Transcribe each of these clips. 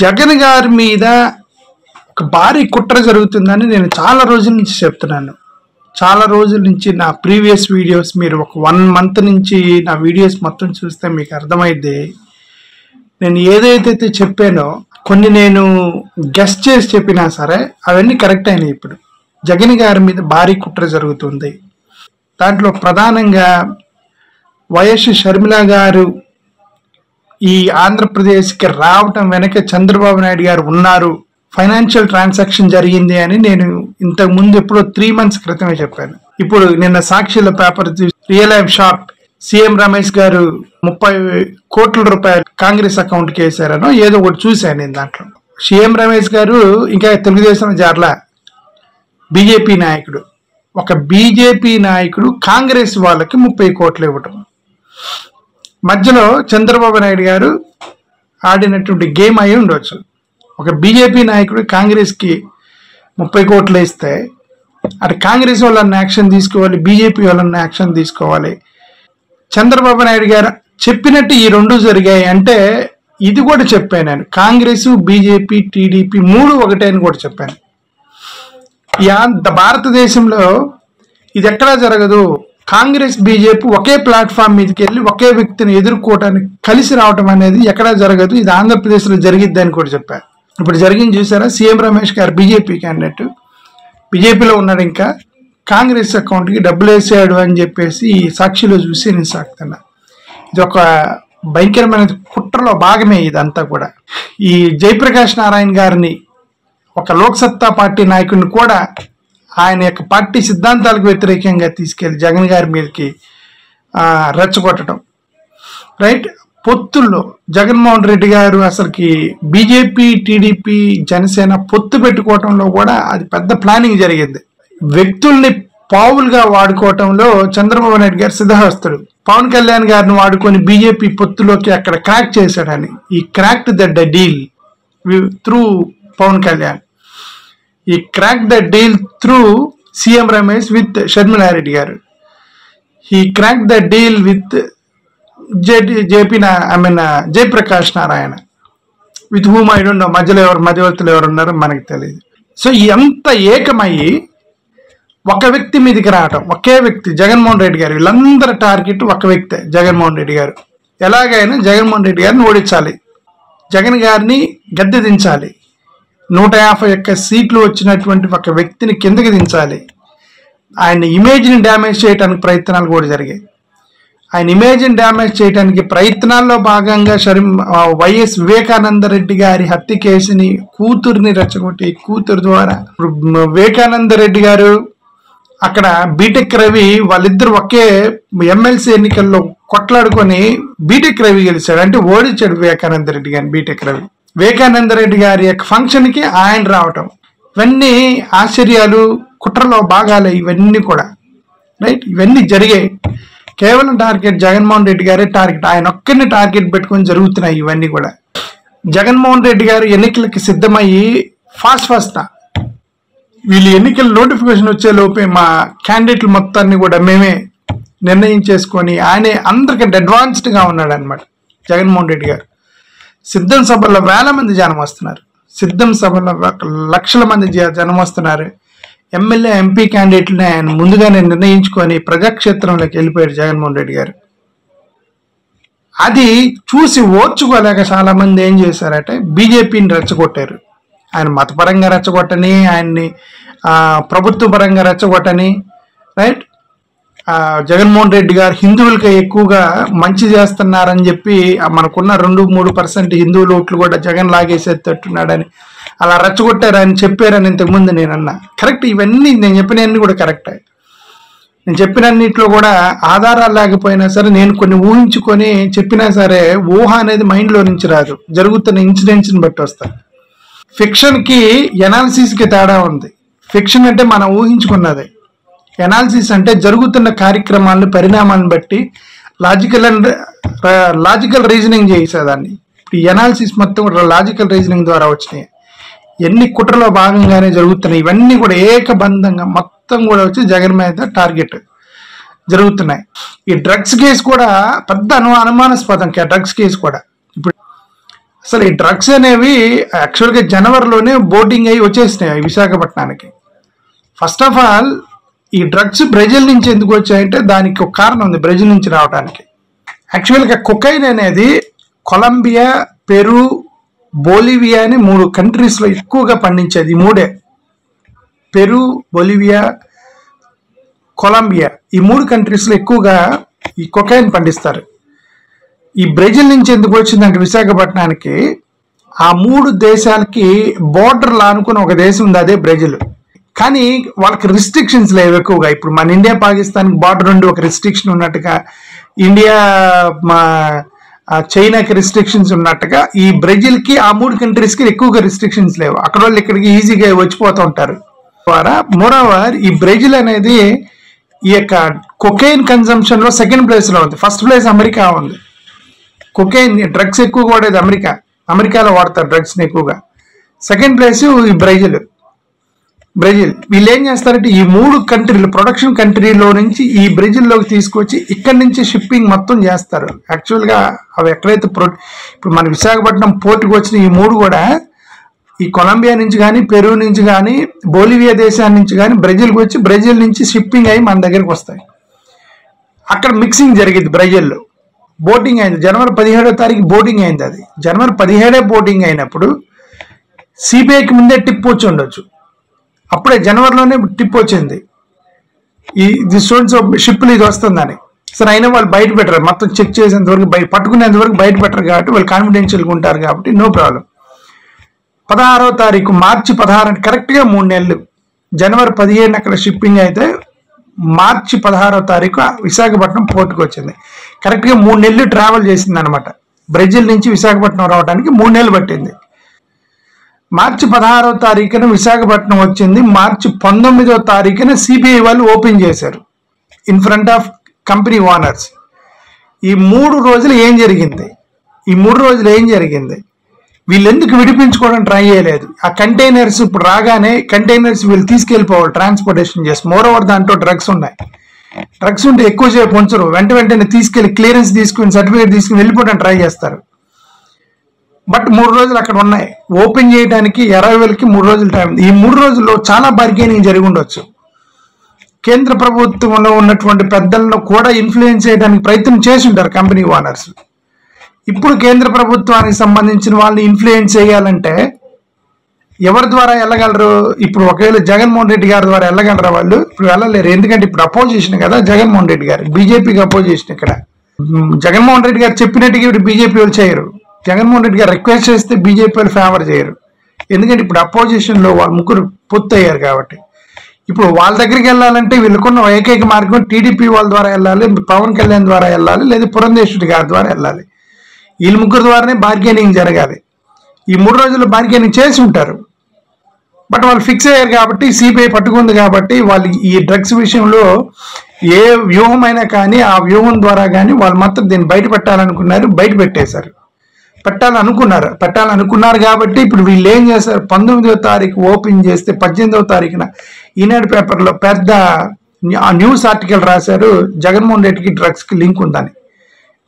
జగన్ గారి మీద ఒక భారీ కుట్ర జరుగుతుందని నేను చాలా రోజుల నుంచి చెప్తున్నాను. చాలా రోజుల నుంచి నా ప్రీవియస్ వీడియోస్ మీరు ఒక 1 month నుంచి నా వీడియోస్ మొత్తం చూస్తే మీకు అర్థమైద్ది. నేను ఏదైతే చెప్పానో కొన్ని నేను గెస్ట్ చేసి చెప్పినా సరే అవన్నీ కరెక్ట్ అయినాయి. ఇప్పుడు జగన్ గారి మీద భారీ కుట్ర జరుగుతుంది. దాంట్లో ప్రధానంగా వైఎస్ షర్మిల గారు ఈ ఆంధ్రప్రదేశ్కి రావటం వెనక చంద్రబాబు నాయుడు గారు ఉన్నారు, ఫైనాన్షియల్ ట్రాన్సాక్షన్ జరిగింది అని నేను ఇంతకు ముందు ఎప్పుడో 3 months క్రితమే చెప్పాను. ఇప్పుడు నిన్న సాక్షిలో paper real I'm shock, CM Ramesh గారు 30 కోట్ల రూపాయలు కాంగ్రెస్ అకౌంట్కి వేశారనో ఏదో ఒకటి చూశాను నేను. దాంట్లో సీఎం రమేష్ గారు ఇంకా తెలుగుదేశం జార్లా బీజేపీ నాయకుడు, ఒక బీజేపీ నాయకుడు కాంగ్రెస్ వాళ్ళకి 30 కోట్లు ఇవ్వటం, మధ్యలో చంద్రబాబు నాయుడు గారు ఆడినటువంటి గేమ్ అయి ఉండొచ్చు. ఒక బీజేపీ నాయకుడు కాంగ్రెస్కి 30 కోట్లు ఇస్తే అటు కాంగ్రెస్ వాళ్ళని యాక్షన్ తీసుకోవాలి, బీజేపీ వాళ్ళని యాక్షన్ తీసుకోవాలి. చంద్రబాబు నాయుడు గారు చెప్పినట్టు ఈ 2 జరిగాయి అంటే ఇది కూడా చెప్పాను నేను. కాంగ్రెస్, బీజేపీ, టీడీపీ 3 ఒకటే అని కూడా చెప్పాను. భారతదేశంలో ఇది ఎక్కడా జరగదు. కాంగ్రెస్, బీజేపీ ఒకే ప్లాట్ఫామ్ మీదకి వెళ్ళి ఒకే వ్యక్తిని ఎదుర్కోవటానికి కలిసి రావటం అనేది ఎక్కడా జరగదు. ఇది ఆంధ్రప్రదేశ్లో జరిగిద్ది అని కూడా చెప్పారు. ఇప్పుడు జరిగింది చూసారా, సీఎం రమేష్ గారు బీజేపీ క్యాండిడేట్, బీజేపీలో ఉన్నాడు, ఇంకా కాంగ్రెస్ అకౌంట్కి డబ్బులు వేసాడు అని చెప్పేసి సాక్షిలో చూసి నేను సాగుతున్నా. ఇది ఒక భయంకరమైన కుట్రలో భాగమే ఇదంతా కూడా. ఈ జయప్రకాష్ నారాయణ గారిని ఒక లోక్సత్తా పార్టీ నాయకుడిని కూడా ఆయన యొక్క పార్టీ సిద్ధాంతాలకు వ్యతిరేకంగా తీసుకెళ్లి జగన్ గారి మీదకి రెచ్చగొట్టడం. రైట్, పొత్తుల్లో జగన్మోహన్ రెడ్డి గారు అసలుకి బీజేపీ, టీడీపీ, జనసేన పొత్తు పెట్టుకోవటంలో కూడా అది పెద్ద ప్లానింగ్ జరిగింది. వ్యక్తుల్ని పావులుగా వాడుకోవటంలో చంద్రబాబు నాయుడు గారు సిద్ధహస్తుడు. పవన్ కళ్యాణ్ గారిని వాడుకొని బీజేపీ పొత్తులోకి అక్కడ క్రాక్ చేశాడని. ఈ cracked the deal through Pawan Kalyan, ఈ crack the deal through CM Ramesh with Sharmila Reddy garu, ఈ crack the deal with Jayaprakash Narayana, with whom I don't know, మధ్యలో ఎవరు మధ్యవర్తులు ఎవరు ఉన్నారో మనకు తెలియదు. సో ఎంత ఏకమయ్యి ఒక వ్యక్తి మీదకి రావటం, ఒకే వ్యక్తి జగన్మోహన్ రెడ్డి గారు, వీళ్ళందరి టార్గెట్ ఒక వ్యక్తే జగన్మోహన్ రెడ్డి గారు. ఎలాగైనా జగన్మోహన్ రెడ్డి గారిని ఓడించాలి, జగన్ గారిని గద్దె దించాలి, 151 సీట్లు వచ్చినటువంటి ఒక వ్యక్తిని కిందకి దించాలి. ఆయన ఇమేజ్ని డ్యామేజ్ చేయడానికి ప్రయత్నాలు కూడా జరిగాయి. ఆయన ఇమేజ్ని డ్యామేజ్ చేయడానికి ప్రయత్నాల్లో భాగంగా వైఎస్ వివేకానంద రెడ్డి గారి హత్య కేసుని కూతుర్ని రెచ్చగొట్టి, కూతురు ద్వారా వివేకానంద రెడ్డి గారు అక్కడ బీటెక్ రవి వాళ్ళిద్దరు ఒకే ఎమ్మెల్సీ ఎన్నికల్లో కొట్లాడుకొని బీటెక్ రవి గెలిచాడు, అంటే ఓడించాడు వివేకానంద రెడ్డి గారిని బీటెక్ రవి. వివేకానంద రెడ్డి గారి యొక్క ఫంక్షన్కి ఆయన రావటం, ఇవన్నీ ఆశ్చర్యాలు, కుట్రలో భాగాలు ఇవన్నీ కూడా. రైట్, ఇవన్నీ జరిగాయి. కేవలం టార్గెట్ జగన్మోహన్ రెడ్డి గారే టార్గెట్, ఆయన ఒక్కరిని టార్గెట్ పెట్టుకొని జరుగుతున్నాయి ఇవన్నీ కూడా. జగన్మోహన్ రెడ్డి గారు ఎన్నికలకి సిద్ధమయ్యి ఫాస్ట్ వీళ్ళు ఎన్నికల నోటిఫికేషన్ వచ్చే లోపే మా క్యాండిడేట్లు మొత్తాన్ని కూడా మేమే నిర్ణయం చేసుకొని ఆయనే అందరికంటే అడ్వాన్స్డ్గా ఉన్నాడు అనమాట జగన్మోహన్ రెడ్డి గారు. సిద్ధం సభల్లో 1000 మంది జనం వస్తున్నారు, సిద్ధం సభల్లో లక్షల మంది జనం వస్తున్నారు. ఎమ్మెల్యే, ఎంపీ క్యాండిడేట్లని ఆయన ముందుగానే నిర్ణయించుకొని ప్రజాక్షేత్రంలోకి వెళ్ళిపోయాడు జగన్మోహన్ రెడ్డి గారు. అది చూసి ఓర్చుకోలేక చాలా మంది ఏం చేశారంటే బీజేపీని రెచ్చగొట్టారు. ఆయన మతపరంగా రెచ్చగొట్టని, ఆయన్ని ప్రభుత్వ పరంగా రెచ్చగొట్టని. రైట్, జగన్మోహన్ రెడ్డి గారు హిందువులకి ఎక్కువగా మంచి చేస్తున్నారని చెప్పి మనకున్న 2-3% హిందువుల ఓట్లు కూడా జగన్ లాగేసేటట్టున్నాడని అలా రెచ్చగొట్టారని చెప్పారని ఇంతకుముందు నేను అన్నా. కరెక్ట్, ఇవన్నీ నేను చెప్పినవన్నీ కూడా కరెక్టే. నేను చెప్పినన్నిట్లో కూడా ఆధారాలు లేకపోయినా సరే నేను కొన్ని ఊహించుకొని చెప్పినా సరే ఊహ అనేది మైండ్లో నుంచి రాదు, జరుగుతున్న ఇన్సిడెంట్స్ని బట్టి వస్తాయి. ఫిక్షన్కి ఎనాలిసిస్కి తేడా ఉంది. ఫిక్షన్ అంటే మనం ఊహించుకున్నది, ఎనాలిసిస్ అంటే జరుగుతున్న కార్యక్రమాలను, పరిణామాలను బట్టి లాజికల్ రీజనింగ్ చేసేదాన్ని. ఇప్పుడు ఈ ఎనాలిసిస్ మొత్తం లాజికల్ రీజనింగ్ ద్వారా వచ్చినాయి. ఎన్ని కుట్రలో భాగంగానే జరుగుతున్నాయి. ఇవన్నీ కూడా ఏకబంధంగా మొత్తం కూడా వచ్చి జగన్ మీద టార్గెట్ జరుగుతున్నాయి. ఈ డ్రగ్స్ కేసు కూడా పెద్ద అనుమానాస్పదం. డ్రగ్స్ కేసు కూడా ఇప్పుడు అసలు ఈ డ్రగ్స్ అనేవి యాక్చువల్గా జనవరిలోనే బోర్డింగ్ అయ్యి వచ్చేసినాయి విశాఖపట్నానికి. ఫస్ట్ ఆఫ్ ఆల్ ఈ డ్రగ్స్ బ్రెజిల్ నుంచి ఎందుకు వచ్చాయంటే దానికి ఒక కారణం ఉంది బ్రెజిల్ నుంచి రావడానికి. యాక్చువల్గా కొకైన్ అనేది కొలంబియా, పెరు, బొలివియా అని 3 కంట్రీస్లో ఎక్కువగా పండించేది. ఈ 3 పెరు, బొలివియా, కొలంబియా ఈ 3 కంట్రీస్లో ఎక్కువగా ఈ కొకైన్ పండిస్తారు. ఈ బ్రెజిల్ నుంచి ఎందుకు వచ్చిందంటే విశాఖపట్నానికి ఆ 3 దేశాలకి బోర్డర్ లానుకుని ఒక దేశం ఉంది, అదే బ్రెజిల్. కానీ వాళ్ళకి రిస్ట్రిక్షన్స్ లేవు ఎక్కువగా. ఇప్పుడు మన ఇండియా పాకిస్తాన్కి బార్డర్ ఉండి ఒక రిస్ట్రిక్షన్ ఉన్నట్టుగా, ఇండియా చైనాకి రిస్ట్రిక్షన్స్ ఉన్నట్టుగా ఈ బ్రెజిల్కి ఆ 3 కంట్రీస్కి ఎక్కువగా రిస్ట్రిక్షన్స్ లేవు. అక్కడ వాళ్ళు ఇక్కడికి ఈజీగా వచ్చిపోతూ ఉంటారు. ద్వారా మోరోవర్ ఈ బ్రెజిల్ అనేది ఈ యొక్క కొకైన్ కన్జంప్షన్ లో సెకండ్ ప్లేస్ లో ఉంది. ఫస్ట్ ప్లేస్ అమెరికా ఉంది. కొకైన్ డ్రగ్స్ ఎక్కువగా వాడేది అమెరికాలో వాడతారు డ్రగ్స్ ని ఎక్కువగా. సెకండ్ ప్లేస్ ఈ బ్రెజిల్. వీళ్ళు ఏం చేస్తారంటే ఈ 3 కంట్రీలు ప్రొడక్షన్ కంట్రీలో నుంచి ఈ బ్రెజిల్లోకి తీసుకొచ్చి ఇక్కడి నుంచి షిప్పింగ్ మొత్తం చేస్తారు. యాక్చువల్గా అవి ఎక్కడైతే ఇప్పుడు మన విశాఖపట్నం పోర్టుకు వచ్చిన ఈ 3 కూడా ఈ కొలంబియా నుంచి కానీ, పెరు నుంచి కానీ, బొలివియా దేశాన్ని నుంచి కానీ బ్రెజిల్కి వచ్చి బ్రెజిల్ నుంచి షిప్పింగ్ అయ్యి మన దగ్గరికి వస్తాయి. అక్కడ మిక్సింగ్ జరిగింది. బ్రెజిల్లో బోటింగ్ అయింది. జనవరి 17వ తారీఖు బోటింగ్ అయింది. అది జనవరి 17 బోటింగ్ అయినప్పుడు సిబిఐకి ముందే టిప్ వచ్చి ఉండొచ్చు. అప్పుడే జనవరిలోనే టిప్ వచ్చింది, ఇది స్టూడెంట్స్ షిప్లు ఇది వస్తుందని. సరే అయినా వాళ్ళు బయట పెట్టరు, మొత్తం చెక్ చేసేంత వరకు పట్టుకునేంత వరకు బయట పెట్టరు కాబట్టి వాళ్ళు కాన్ఫిడెన్షియల్గా ఉంటారు కాబట్టి నో ప్రాబ్లం. 16వ తారీఖు మార్చి 16 కరెక్ట్గా 3 నెలలు. జనవరి 17 అక్కడ షిప్పింగ్ అయితే మార్చి 16వ తారీఖు విశాఖపట్నం పోర్టుకు వచ్చింది. కరెక్ట్గా 3 నెలలు ట్రావెల్ చేసింది అనమాట. బ్రెజిల్ నుంచి విశాఖపట్నం రావడానికి 3 నెలలు పట్టింది. మార్చి 16వ తారీఖున విశాఖపట్నం వచ్చింది. మార్చి 19వ తారీఖున సిబిఐ వాళ్ళు ఓపెన్ చేశారు in front of company owners. ఈ 3 రోజులు ఏం జరిగింది? వీళ్ళు ఎందుకు విడిపించుకోవడానికి ట్రై చేయలేదు? ఆ కంటైనర్స్ ఇప్పుడు రాగానే కంటైనర్స్ వీళ్ళు తీసుకెళ్ళిపోవాలి ట్రాన్స్పోర్టేషన్ చేసి. మోరోవర్ దాంట్లో డ్రగ్స్ ఉన్నాయి. డ్రగ్స్ ఉంటే ఎక్కువసేపు ఉంచరు, వెంటనే తీసుకెళ్లి క్లియరెన్స్ తీసుకుని సర్టిఫికేట్ తీసుకుని వెళ్ళిపోవడానికి ట్రై చేస్తారు. బట్ 3 రోజులు అక్కడ ఉన్నాయి. ఓపెన్ చేయడానికి 20,000కి 3 రోజులు టైం. ఈ 3 రోజుల్లో చాలా బార్గెనింగ్ జరిగి ఉండొచ్చు. కేంద్ర ప్రభుత్వంలో ఉన్నటువంటి పెద్దలను కూడా ఇన్ఫ్లుయెన్స్ చేయడానికి ప్రయత్నం చేసి ఉంటారు కంపెనీ ఓనర్స్. ఇప్పుడు కేంద్ర ప్రభుత్వానికి సంబంధించిన వాళ్ళని ఇన్ఫ్లుయెన్స్ చేయాలంటే ఎవరి ద్వారా వెళ్ళగలరు? ఇప్పుడు ఒకవేళ జగన్మోహన్ రెడ్డి గారి ద్వారా వెళ్ళగలరా? వాళ్ళు ఇప్పుడు వెళ్ళలేరు. ఎందుకంటే ఇప్పుడు అపోజిషన్ కదా జగన్మోహన్ రెడ్డి గారు, బీజేపీకి అపోజిషన్. ఇక్కడ జగన్మోహన్ రెడ్డి గారు చెప్పినట్టుగా ఇప్పుడు బీజేపీ వాళ్ళు చేయరు. జగన్మోహన్ రెడ్డి గారు రిక్వెస్ట్ చేస్తే బీజేపీ వాళ్ళు ఫేవర్ చేయరు. ఎందుకంటే ఇప్పుడు అపోజిషన్ లో వాళ్ళు ముగ్గురు పొత్తయ్యారు కాబట్టి. ఇప్పుడు వాళ్ళ దగ్గరికి వెళ్ళాలంటే వీళ్ళకున్న ఏకైక మార్గం టీడీపీ వాళ్ళ ద్వారా వెళ్ళాలి, పవన్ కళ్యాణ్ ద్వారా వెళ్ళాలి, లేదా పురంధేశ్వరి గారి ద్వారా వెళ్ళాలి. వీళ్ళ ముగ్గురు ద్వారానే బార్గెనింగ్ జరగాలి. ఈ 3 రోజులు బార్గెనింగ్ చేసి ఉంటారు. బట్ వాళ్ళు ఫిక్స్ అయ్యారు కాబట్టి, సిబిఐ పట్టుకుంది కాబట్టి వాళ్ళు ఈ డ్రగ్స్ విషయంలో ఏ వ్యూహమైనా కానీ ఆ వ్యూహం ద్వారా కానీ వాళ్ళు మాత్రం దీన్ని బయట పెట్టాలనుకున్నారు, బయట పెట్టేశారు. పెట్టాలనుకున్నారు కాబట్టి ఇప్పుడు వీళ్ళు ఏం చేశారు? 19వ తారీఖు ఓపెన్ చేస్తే 18వ తారీఖున ఈనాడు పేపర్లో పెద్ద న్యూస్ ఆర్టికల్ రాశారు, జగన్మోహన్ రెడ్డికి డ్రగ్స్కి లింక్ ఉందని,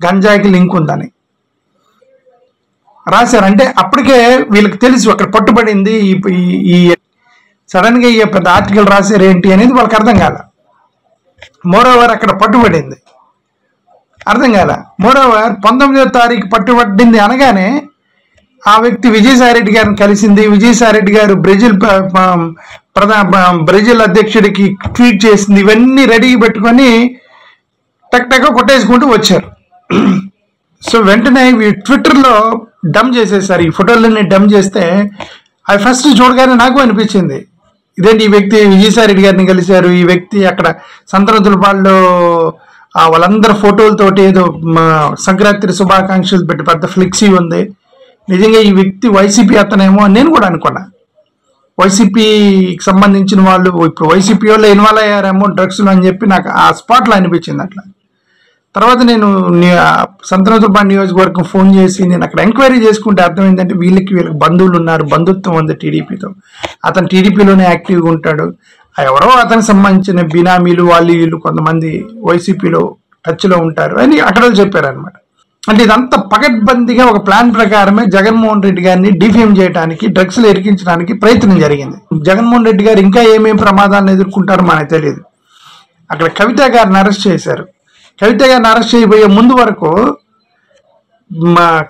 గంజాయికి లింక్ ఉందని రాశారు. అంటే అప్పటికే వీళ్ళకి తెలుసు అక్కడ పట్టుబడింది. ఈ సడన్ గా ఈ పెద్ద ఆర్టికల్ రాశారు ఏంటి అనేది వాళ్ళకి అర్థం కాల. మోరోవర్ అక్కడ పట్టుబడింది, అర్థం కాల. మోరోవర్ 19వ తారీఖు పట్టుబడింది అనగానే ఆ వ్యక్తి విజయసాయిరెడ్డి గారిని కలిసింది. విజయసాయిరెడ్డి గారు బ్రెజిల్ అధ్యక్షుడికి ట్వీట్ చేసింది. ఇవన్నీ రెడీగా పెట్టుకొని టక్ కొట్టేసుకుంటూ వచ్చారు. సో వెంటనే ట్విట్టర్లో డమ్ చేసేసారు. ఈ ఫోటోలన్నీ డమ్ చేస్తే అవి ఫస్ట్ చూడగానే నాకు అనిపించింది, ఇదేంటి ఈ వ్యక్తి విజయసాయిరెడ్డి గారిని కలిశారు, ఈ వ్యక్తి అక్కడ సంతనతులపాడులో వాళ్ళందరూ ఫోటోలతోటి ఏదో సంక్రాంతి శుభాకాంక్షలు పెట్టి పెద్ద ఫ్లెక్సీ ఉంది. నిజంగా ఈ వ్యక్తి వైసీపీ అతనేమో అని నేను కూడా అనుకున్నా. వైసీపీకి సంబంధించిన వాళ్ళు ఇప్పుడు వైసీపీ వాళ్ళు ఇన్వాల్వ్ అయ్యారేమో డ్రగ్స్లో అని చెప్పి నాకు ఆ స్పాట్లో అనిపించింది. అట్లా తర్వాత నేను సంతనతులపాడు నియోజకవర్గం ఫోన్ చేసి నేను అక్కడ ఎంక్వైరీ చేసుకుంటే అర్థమైందంటే వీళ్ళకి బంధువులు ఉన్నారు, బంధుత్వం ఉంది టీడీపీతో. అతను టీడీపీలోనే యాక్టివ్గా ఉంటాడు. ఎవరో అతనికి సంబంధించిన బినామీలు వాళ్ళు వీళ్ళు కొంతమంది వైసీపీలో టచ్లో ఉంటారు అని అక్కడ చెప్పారు అనమాట. అంటే ఇదంతా పకడ్బందీగా ఒక ప్లాన్ ప్రకారమే జగన్మోహన్ రెడ్డి గారిని డిఫేమ్ చేయడానికి, డ్రగ్స్ లో ఇరికించడానికి ప్రయత్నం జరిగింది. జగన్మోహన్ రెడ్డి గారు ఇంకా ఏమేమి ప్రమాదాలను ఎదుర్కొంటారో మనకు తెలియదు. అక్కడ కవిత గారిని అరెస్ట్ చేశారు. కవిత గారిని అరెస్ట్ చేయబోయే ముందు వరకు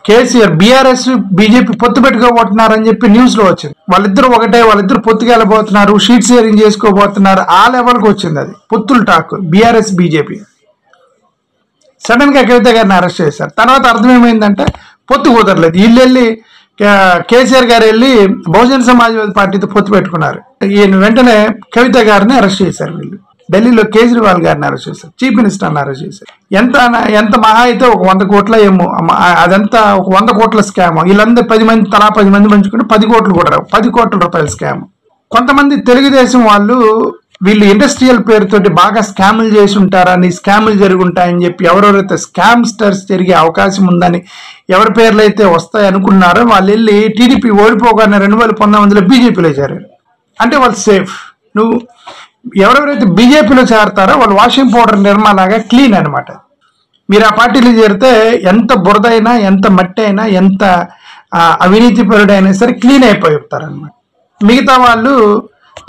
కేసీఆర్ బీఆర్ఎస్ బీజేపీ పొత్తు పెట్టుకోబోతున్నారని చెప్పి న్యూస్ లో వచ్చింది. వాళ్ళిద్దరు ఒకటే, వాళ్ళిద్దరు పొత్తుకు వెళ్ళబోతున్నారు, షీట్ షేరింగ్ చేసుకోబోతున్నారు, ఆ లెవెల్కి వచ్చింది. అది పొత్తుల టాక్ బీఆర్ఎస్ బీజేపీ. సడన్ గా కవిత గారిని అరెస్ట్ చేశారు. తర్వాత అర్థం ఏమైందంటే పొత్తు కుదరలేదు. వీళ్ళు వెళ్ళి కేసీఆర్ గారు వెళ్ళి బహుజన సమాజ్వాదీ పార్టీతో పొత్తు పెట్టుకున్నారు. ఈయన వెంటనే కవిత గారిని అరెస్ట్ చేశారు. వీళ్ళు ఢిల్లీలో కేజ్రీవాల్ గారిని అరెస్ట్ చేశారు, చీఫ్ మినిస్టర్ని అరెస్ట్ చేశారు. ఎంత మహా అయితే ఒక 100 కోట్ల ఏమో, అదంతా ఒక 100 కోట్ల స్కామ్. వీళ్ళందరూ 10 మంది తలా 10 మంది పంచుకుంటే 10 కోట్లు కూడా రావు, 10 కోట్ల రూపాయల స్కామ్. కొంతమంది తెలుగుదేశం వాళ్ళు వీళ్ళు ఇండస్ట్రియల్ పేరుతోటి బాగా స్కాములు చేసి ఉంటారని, స్కాములు జరిగి ఉంటాయని చెప్పి ఎవరెవరైతే స్కామ్స్టర్స్ జరిగే అవకాశం ఉందని ఎవరి పేర్లు అయితే వస్తాయి అనుకున్నారో వాళ్ళు వెళ్ళి టీడీపీ ఓడిపోగానే 2019లో బీజేపీలో చేరారు. అంటే వాళ్ళు సేఫ్. నువ్వు ఎవరెవరైతే బీజేపీలో చేరతారో వాళ్ళు వాషింగ్ పౌడర్ నిర్మాలాగా క్లీన్ అనమాట. మీరు ఆ పార్టీలో చేరితే ఎంత బురదైనా, ఎంత మట్టి అయినా, ఎంత అవినీతి పరుడైనా సరే క్లీన్ అయిపోతారనమాట. మిగతా వాళ్ళు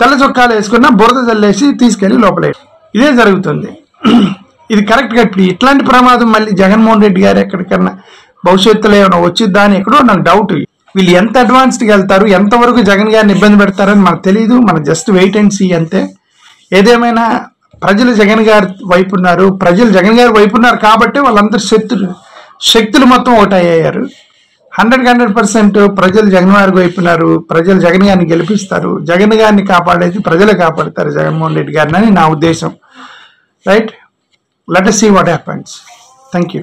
తెల్ల చొక్కాలు వేసుకున్నా బురద చల్లేసి తీసుకెళ్లి లోపలే. ఇదే జరుగుతుంది. ఇది కరెక్ట్గా ఇట్లాంటి ప్రమాదం మళ్ళీ జగన్మోహన్ రెడ్డి గారు ఎక్కడికన్నా భవిష్యత్తులో ఏమైనా వచ్చిద్దా అని ఎక్కడో నాకు డౌట్. వీళ్ళు ఎంత అడ్వాన్స్డ్కి వెళ్తారు, ఎంతవరకు జగన్ గారిని ఇబ్బంది పెడతారని మనకు తెలియదు. మనం జస్ట్ వెయిట్ అండ్ సీ అంతే. ఏదేమైనా ప్రజలు జగన్ గారి వైపు ఉన్నారు, ప్రజలు జగన్ గారి వైపు ఉన్నారు కాబట్టి వాళ్ళందరూ శక్తులు మొత్తం ఒకటయ్యారు. 100% ప్రజలు జగన్ గారి వైపు ఉన్నారు. ప్రజలు జగన్ గారిని గెలిపిస్తారు. జగన్ గారిని కాపాడేది ప్రజలు కాపాడతారు జగన్మోహన్ రెడ్డి గారిని అని నా ఉద్దేశం. Right, let us see what happens. Thank you.